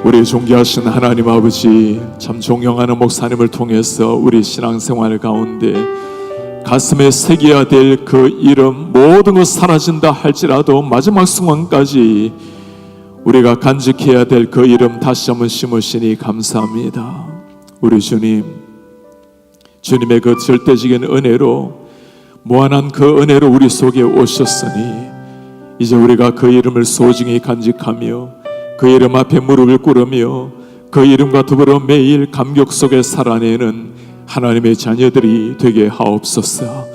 우리 존귀하신 하나님 아버지 참 존경하는 목사님을 통해서 우리 신앙생활 가운데 가슴에 새겨야 될 그 이름 모든 것 사라진다 할지라도 마지막 순간까지 우리가 간직해야 될 그 이름 다시 한번 심으시니 감사합니다. 우리 주님 주님의 그 절대적인 은혜로 무한한 그 은혜로 우리 속에 오셨으니 이제 우리가 그 이름을 소중히 간직하며 그 이름 앞에 무릎을 꿇으며 그 이름과 더불어 매일 감격 속에 살아내는 하나님의 자녀들이 되게 하옵소서.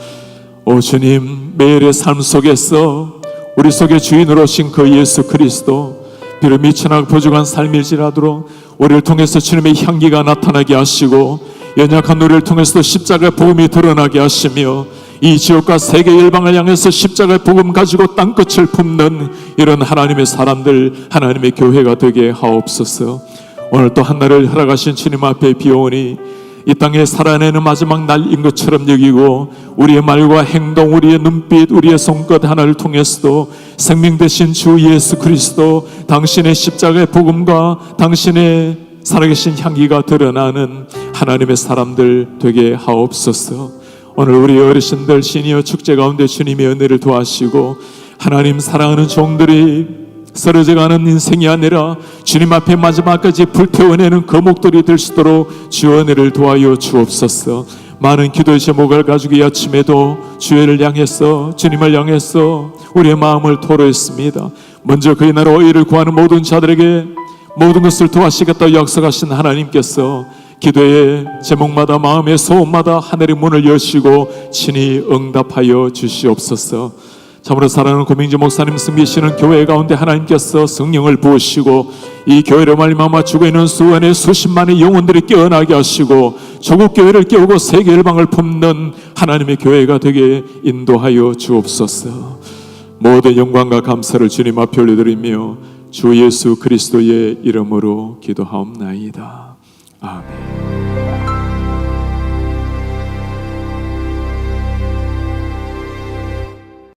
오 주님 매일의 삶 속에서 우리 속에 주인으로 오신 그 예수 그리스도 비록 미천하고 부족한 삶일지라도 우리를 통해서 주님의 향기가 나타나게 하시고 연약한 우리를 통해서 십자가의 복음이 드러나게 하시며 이 지역과 세계 일방을 향해서 십자가의 복음 가지고 땅끝을 품는 이런 하나님의 사람들 하나님의 교회가 되게 하옵소서. 오늘 또 한날을 허락하신 주님 앞에 비오니 이 땅에 살아내는 마지막 날인 것처럼 여기고 우리의 말과 행동, 우리의 눈빛, 우리의 손끝 하나를 통해서도 생명 되신 주 예수 그리스도 당신의 십자가의 복음과 당신의 살아계신 향기가 드러나는 하나님의 사람들 되게 하옵소서. 오늘 우리 어르신들 시니어 축제 가운데 주님의 은혜를 도하시고 하나님 사랑하는 종들이 쓰러져가는 인생이 아니라 주님 앞에 마지막까지 불태워내는 거목돌이 될 수 있도록 주의 은혜를 도와여 주옵소서. 많은 기도의 제목을 가지고 이 아침에도 주의를 향해서 주님을 향해서 우리의 마음을 토로했습니다. 먼저 그의 나라 의를 구하는 모든 자들에게 모든 것을 도와주시겠다고 약속하신 하나님께서 기도의 제목마다 마음의 소원마다 하늘의 문을 여시고 친히 응답하여 주시옵소서. 참으로 사랑하는 고명재 목사님 섬기시는 교회 가운데 하나님께서 성령을 부으시고 이 교회를 말미암아 죽어 있는 수원의 수십만의 영혼들이 깨어나게 하시고 조국 교회를 깨우고 세계 열방을 품는 하나님의 교회가 되게 인도하여 주옵소서. 모든 영광과 감사를 주님 앞에 올려드리며 주 예수 그리스도의 이름으로 기도하옵나이다. 아멘.